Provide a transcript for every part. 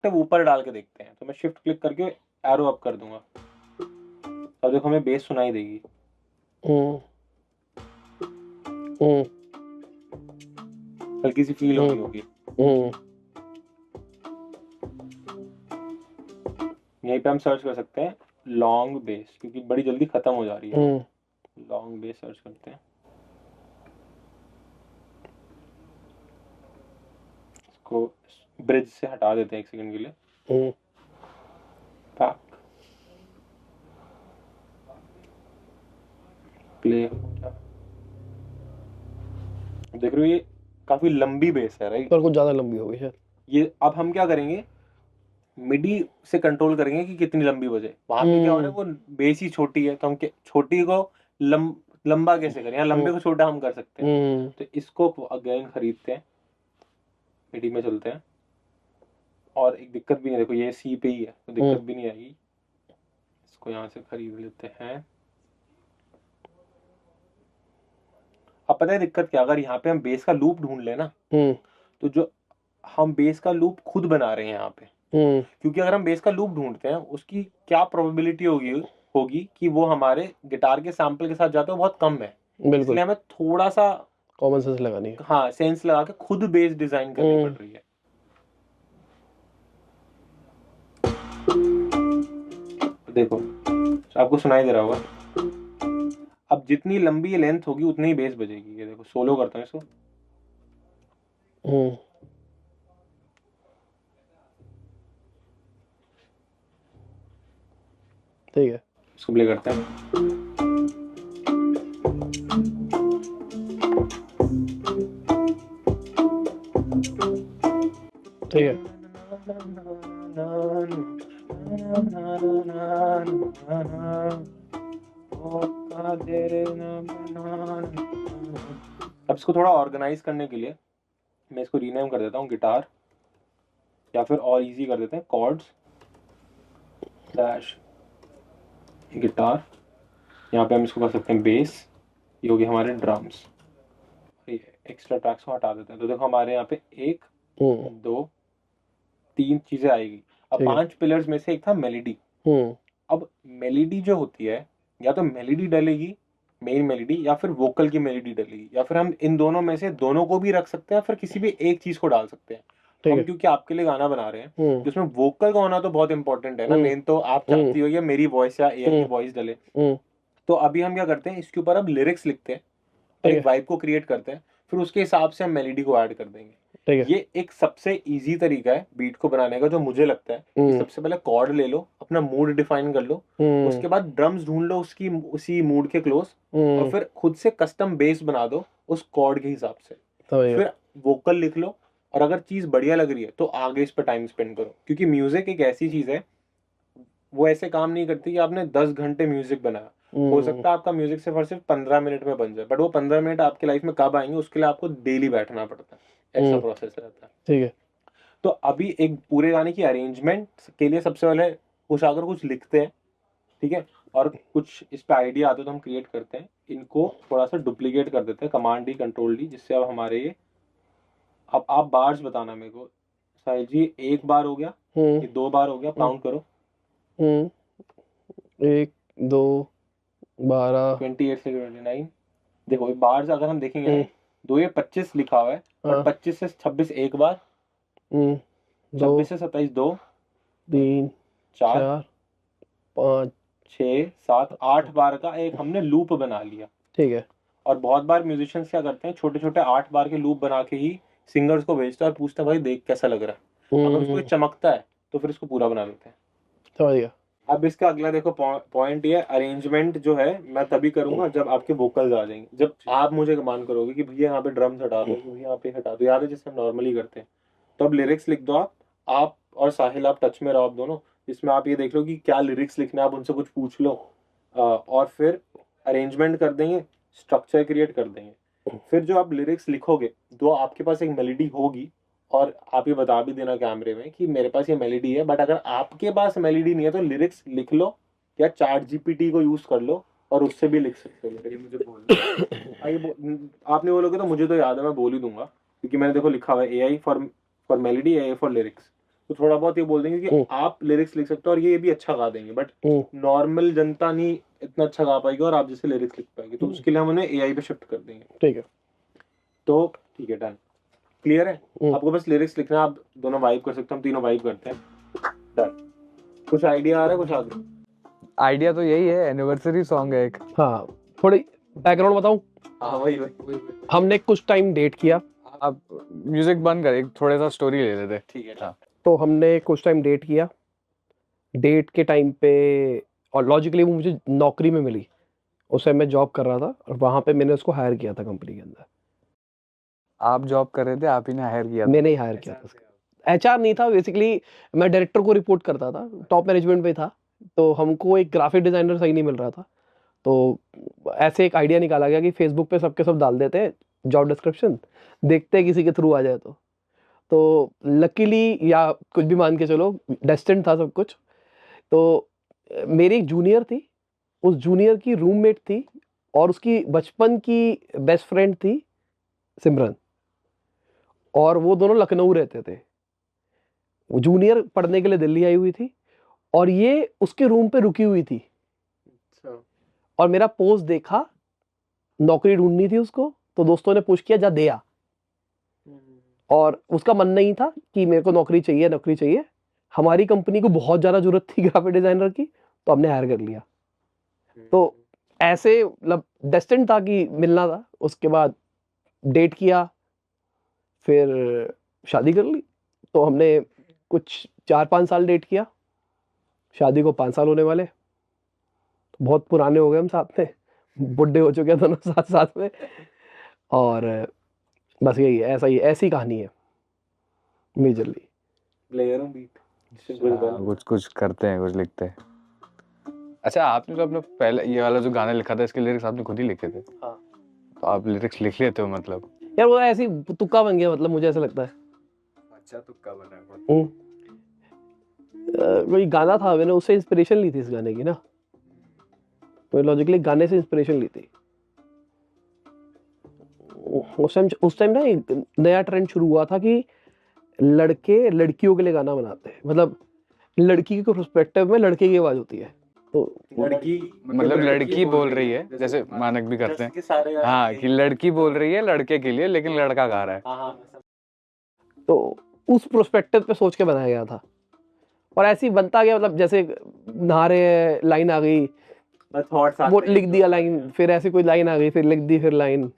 Octave ऊपर डाल के देखते हैं। तो मैं शिफ्ट क्लिक करके एरो अप कर दूंगा, अब देखो हमें बेस सुनाई देगी। हल्की सी फील होनी होगी। यहीं पे हम सर्च कर सकते हैं लॉन्ग बेस, क्योंकि बड़ी जल्दी खत्म हो जा रही है। लॉन्ग बेस सर्च करते हैं, इसको ब्रिज से हटा देते हैं 1 सेकंड के लिए। बैक प्ले, देख रहे हो ये काफी लंबी बेस है, राइट? पर कुछ ज्यादा लंबी हो गई शायद। ये अब हम क्या करेंगे, मिडी से कंट्रोल करेंगे कि कितनी लंबी बजे। वहां पे क्या हो रहा है, वो बेस ही छोटी है, तो हम छोटी को लंबा कैसे करें, या लंबे को छोटा हम कर सकते हैं। तो इसको अगेन खरीदते हैं, मिडी में चलते हैं, और एक दिक्कत भी नहीं, देखो ये सी पे ही है तो दिक्कत भी नहीं आएगी। इसको यहाँ से खरीद लेते हैं। अब पता है दिक्कत क्या, अगर यहाँ पे हम बेस का लूप ढूंढ लें ना, तो जो हम बेस का लूप खुद बना रहे हैं यहाँ पे, क्योंकि अगर हम बेस का लूप ढूंढते हैं उसकी क्या प्रोबेबिलिटी होगी होगी कि वो हमारे गिटार के सैंपल के साथ जाता है, बहुत कम है। बिल्कुल, इसलिए हमें थोड़ा सा कॉमन सेंस लगानी है। हाँ सेंस लगा के खुद बेस डिजाइन करनी पड़ रही है। देखो आपको सुनाई दे रहा होगा, अब जितनी लंबी लेंथ होगी उतनी ही बेस बजेगी। ये देखो सोलो करता हूँ इसको, ठीक है, इसको प्ले करते हैं। ठीक है। अब इसको थोड़ा ऑर्गेनाइज करने के लिए मैं इसको रीनेम कर देता हूँ गिटार, या फिर और इजी कर देते हैं कॉर्ड्स स्लैश गिटार। यहाँ पे हम इसको कर सकते हैं बेस, ये होगी हमारे ड्रम्स। एक्स्ट्रा ट्रैक्स को हटा देते हैं, तो देखो हमारे यहाँ पे 1 2 3 चीजें आएगी। अब 5 पिलर्स में से एक था मेलेडी। अब मेलेडी जो होती है, या तो मेलेडी डलेगी मेन मेलेडी, या फिर वोकल की मेलेडी डलेगी, या फिर हम इन दोनों में से दोनों को भी रख सकते हैं, फिर किसी भी एक चीज को डाल सकते हैं। हम क्योंकि आपके लिए गाना बना रहे हैं जिसमें वोकल का होना तो बहुत इंपॉर्टेंट है ना, मेन तो आप चाहती हो ये मेरी वॉइस या एआई की वॉइस डले। तो अभी हम क्या करते हैं, इसके ऊपर अब लिरिक्स लिखते हैं और एक वाइब को क्रिएट करते हैं, फिर उसके हिसाब से हम मेलेडी को ऐड कर देंगे। ये एक सबसे इजी तरीका है बीट को बनाने का, जो मुझे लगता है कि सबसे पहले कॉर्ड ले लो, अपना मूड डिफाइन कर लो, उसके बाद ड्रम्स ढूंढ लो उसकी उसी मूड के क्लोज, और फिर खुद से कस्टम बेस बना दो उस कॉर्ड के हिसाब से, फिर वोकल लिख लो। और अगर चीज बढ़िया लग रही है तो आगे इस पर टाइम स्पेंड करो, क्योंकि म्यूजिक एक ऐसी चीज है, वो ऐसे काम नहीं करती कि आपने 10 घंटे म्यूजिक बनाया, हो सकता है आपका म्यूजिक सिर्फ और सिर्फ 15 मिनट में बन जाए, बट वो 15 मिनट आपके लाइफ में कब आएंगे उसके लिए आपको डेली बैठना पड़ता है, ऐसा प्रोसेस रहता है। ठीक है। तो अभी एक पूरे गाने की अरेंजमेंट के लिए सबसे पहले कुछ लिखते हैं, ठीक है, और कुछ इस पे आइडिया आते हैं तो हम क्रिएट करते हैं, इनको थोड़ा सा डुप्लीकेट कर देते हैं, कमांड डी कंट्रोल डी, जिससे अब हमारे ये, अब आप बार्स बताना मेरे को साहिल जी, 1 बार हो गया कि 2 बार हो गया, काउंट करो। 1 2 12 28 से 29, देखो बार्स अगर हम देखेंगे ना, 2 ये 25 लिखा हुआ है, और 25 से 26 1 बार, 26 से 27 2 3 4 4 5 6 7 8 बार का एक हमने लूप बना लिया। ठीक है। और बहुत बार म्यूजिशियंस क्या करते हैं, छोटे छोटे 8 बार के लूप बना के ही सिंगर्स को भेजते हैं और पूछते हैं भाई देख कैसा लग रहा है, अगर उसको ये चमकता है तो फिर इसको पूरा बना लेते हैं। समझ गया। अब इसका अगला देखो पॉइंट ये अरेंजमेंट जो है मैं तभी करूंगा जब आपके वोकल्स आ जाएंगे, जब आप मुझे कमांड करोगे कि भैया यहाँ पे ड्रम्स हटा दो, भैया यहाँ पे हटा दो, याद है जैसे हम नॉर्मली करते हैं। तो अब लिरिक्स लिख दो आप और साहिल आप टच में रहो आप दोनों, जिसमें आप ये देख लो कि क्या लिरिक्स लिखना है, आप उनसे कुछ पूछ लो, और फिर अरेंजमेंट कर देंगे, स्ट्रक्चर क्रिएट कर देंगे। फिर जो आप लिरिक्स लिखोगे तो आपके पास एक मेलोडी होगी, और आप ये बता भी देना कैमरे में कि मेरे पास ये मेलोडी है, बट अगर आपके पास मेलोडी नहीं है तो लिरिक्स लिख लो, या चैट जीपीटी को यूज कर लो और उससे भी लिख सकते हो। ये मुझे आपने बोलोगे तो मुझे तो याद है, मैं बोल ही दूंगा, क्योंकि मैंने देखो लिखा हुआ है AI for melody, AI for lyrics. तो थोड़ा बहुत ये बोल देंगे कि आप लिरिक्स लिख सकते हो और ये भी अच्छा गा देंगे, बट नॉर्मल जनता नहीं इतना अच्छा गा पाएगी और आप जैसे लिरिक्स लिख पाएगी, तो उसके लिए हम उन्हें एआई पे शिफ्ट कर देंगे। ठीक है, तो ठीक है, डन, क्लियर है। आपको बस लिरिक्स लिखना है, आप दोनों वाइब कर सकते हो, हम तीनों वाइब करते हैं, डन। कुछ आइडिया आ रहा है कुछ आगे? आइडिया तो यही है, एनिवर्सरी सॉन्ग है एक। हाँ, थोड़ी बैकग्राउंड बताऊं। हाँ वही। हमने कुछ टाइम डेट किया। आप म्यूजिक बंद कर, एक थोड़ा सा स्टोरी ले लेते। ठीक है। हाँ। तो हमने कुछ टाइम डेट किया। डेट के टाइम पे और लॉजिकली वो मुझे नौकरी में मिली। उस टाइम मैं जॉब कर रहा था और वहाँ पे मैंने उसको हायर किया था कंपनी के अंदर। आप जॉब कर रहे थे, आप ही ने हायर किया था? मैंने ही हायर किया था उसको। एचआर नहीं था बेसिकली, मैं डायरेक्टर को रिपोर्ट करता था, टॉप मैनेजमेंट पे था। तो हमको एक ग्राफिक डिजाइनर सही नहीं मिल रहा था। तो ऐसे एक आइडिया निकाला गया कि फेसबुक पे सबके सब डाल देते हैं जॉब डिस्क्रिप्शन, देखते हैं किसी के थ्रू आ जाए। तो लकीली या कुछ भी मान के चलो, डेस्टिन्ड था सब कुछ। तो मेरी एक जूनियर थी, उस जूनियर की रूममेट थी और उसकी बचपन की बेस्ट फ्रेंड थी सिमरन, और वो दोनों लखनऊ रहते थे। वो जूनियर पढ़ने के लिए दिल्ली आई हुई थी और ये उसके रूम पे रुकी हुई थी। और मेरा पोस्ट देखा, नौकरी ढूंढनी थी उसको, तो दोस्तों ने पुश किया जा दे आ। और उसका मन नहीं था कि मेरे को नौकरी चाहिए नौकरी चाहिए। हमारी कंपनी को बहुत ज़्यादा जरूरत थी ग्राफिक डिजाइनर की, तो हमने हायर कर लिया। तो ऐसे मतलब डेस्टिन था कि मिलना था। उसके बाद डेट किया, फिर शादी कर ली। तो हमने कुछ 4-5 साल डेट किया, शादी को 5 साल होने वाले। तो बहुत पुराने हो गए हम साथ में, बुढ़े हो चुके हैं दोनों साथ साथ में। और बस यही है, ऐसा ही ऐसी कहानी है मेजरली। प्लेयर हूं बीट, कुछ कुछ करते हैं, कुछ लिखते हैं। अच्छा, आपने तो अपना पहले ये वाला जो गाना लिखा था, इसके लिरिक्स आपने खुद ही लिखे थे? हाँ। तो आप लिरिक्स लिख लेते हो मतलब? यार वो ऐसी तुक्का बन गया, मतलब मुझे ऐसा लगता है। अच्छा, तुक्का बना है। वही गाना था, मैंने उससे इंस्पिरेशन ली थी इस गाने की ना, तो लॉजिकली गाने से इंस्पिरेशन ली थी। उस टाइम ना एक नया ट्रेंड शुरू हुआ था कि लड़के लड़कियों के लिए गाना बनाते हैं, मतलब लड़की के पर्सपेक्टिव में लड़के की आवाज होती है। तो लड़की मतलब लड़की बोल रही है, जैसे मानक भी करते हैं। हाँ, कि लड़की बोल रही है लड़के के लिए, लेकिन लड़का गा रहा है। तो उस प्रोस्पेक्टिव पे सोच के बनाया गया था और ऐसे ही बनता गया। मतलब जैसे नहा रहे लाइन आ गई, वो लिख दिया लाइन, फिर ऐसी कोई लाइन आ गई, फिर लिख दी, फिर लाइन,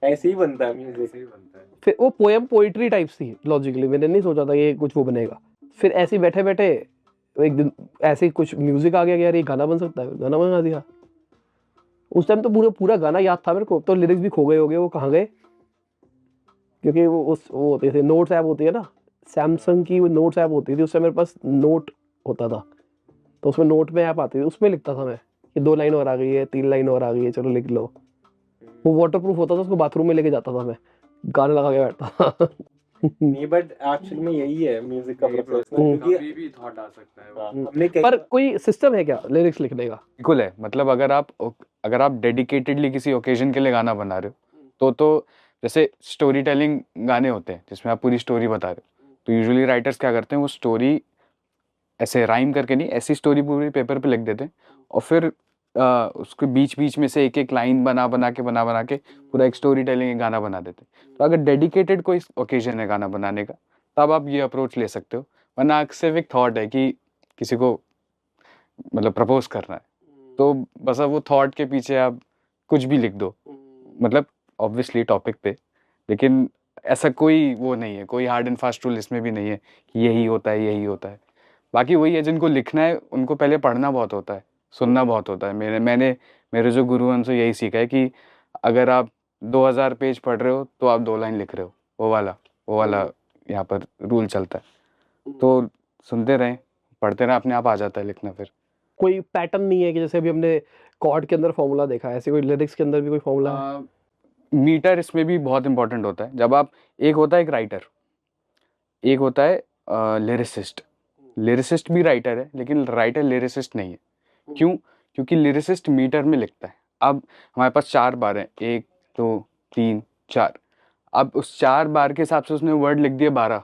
ऐसे ही बनता है म्यूजिक, ऐसे ही बनता है। फिर वो पोएम पोइट्री टाइप्स थी। लॉजिकली मैंने नहीं सोचा था ये कुछ वो बनेगा। फिर ऐसे ही बैठे बैठे एक दिन ऐसे ही कुछ म्यूजिक आ गया कि यार ये गाना बन सकता है, गाना बना दिया। उस टाइम तो पूरा पूरा गाना याद था मेरे को, तो लिरिक्स भी खो गए होंगे वो कहाँ गए, क्योंकि वो होते थे नोट्स ऐप होती है ना, सैमसंग की वो नोट्स ऐप होती थी, उससे मेरे पास नोट होता था। तो उसमें नोट में ऐप आती थी, उसमें लिखता था मैं कि 2 लाइन और आ गई है, 3 लाइन और आ गई है, चलो लिख लो। वो वाटर प्रूफ होता था, उसको बाथरूम में लेके जाता था मैं, गाना लगा के बैठता था। नहीं, बट एक्चुअली में यही है म्यूजिक का प्रोसेस, क्योंकि भी थॉट आ सकता है। हमने पर कोई सिस्टम है क्या लिरिक्स लिखने का? बिल्कुल है। मतलब अगर आप डेडिकेटेडली किसी ओकेजन के लिए गाना बना रहे हो, तो जैसे स्टोरी टेलिंग गाने होते हैं जिसमें आप पूरी स्टोरी बता रहे हो, तो यूजुअली राइटर्स क्या करते हैं, वो स्टोरी ऐसे राइम करके नहीं, ऐसी स्टोरी पूरी पेपर पे लिख देते हैं और फिर उसके बीच बीच में से एक एक लाइन बना बना के पूरा एक स्टोरी टेलिंग गाना बना देते हैं। तो अगर डेडिकेटेड कोई ओकेजन है गाना बनाने का, तब आप ये अप्रोच ले सकते हो। वरना सिर्फ एक थॉट है कि किसी को मतलब प्रपोज करना है, तो बस अब वो थॉट के पीछे आप कुछ भी लिख दो, मतलब ऑब्वियसली टॉपिक पे, लेकिन ऐसा कोई वो नहीं है, कोई हार्ड एंड फास्ट रूल इसमें भी नहीं है कि यही होता है यही होता है। बाकी वही है, जिनको लिखना है उनको पहले पढ़ना बहुत होता है, सुनना बहुत होता है। मेरे जो गुरु हैं उनसे यही सीखा है कि अगर आप 2000 पेज पढ़ रहे हो तो आप 2 लाइन लिख रहे हो, वो वाला यहाँ पर रूल चलता है। तो सुनते रहें, पढ़ते रहें, अपने आप आ जाता है लिखना। फिर कोई पैटर्न नहीं है कि जैसे अभी हमने कॉर्ड के अंदर फॉर्मूला देखा है, ऐसे कोई लिरिक्स के अंदर भी कोई फॉर्मूला है? मीटर इसमें भी बहुत इंपॉर्टेंट होता है। जब आप, एक होता है एक राइटर, एक होता है लिरिसिस्ट। लिरिसिस्ट भी राइटर है, लेकिन राइटर लिरिसिस्ट नहीं है। क्यों? क्योंकि लिरिसिस्ट मीटर में लिखता है। अब हमारे पास 4 बार हैं, 1 2 3 4। अब उस 4 बार के हिसाब से उसने वर्ड लिख दिए 12,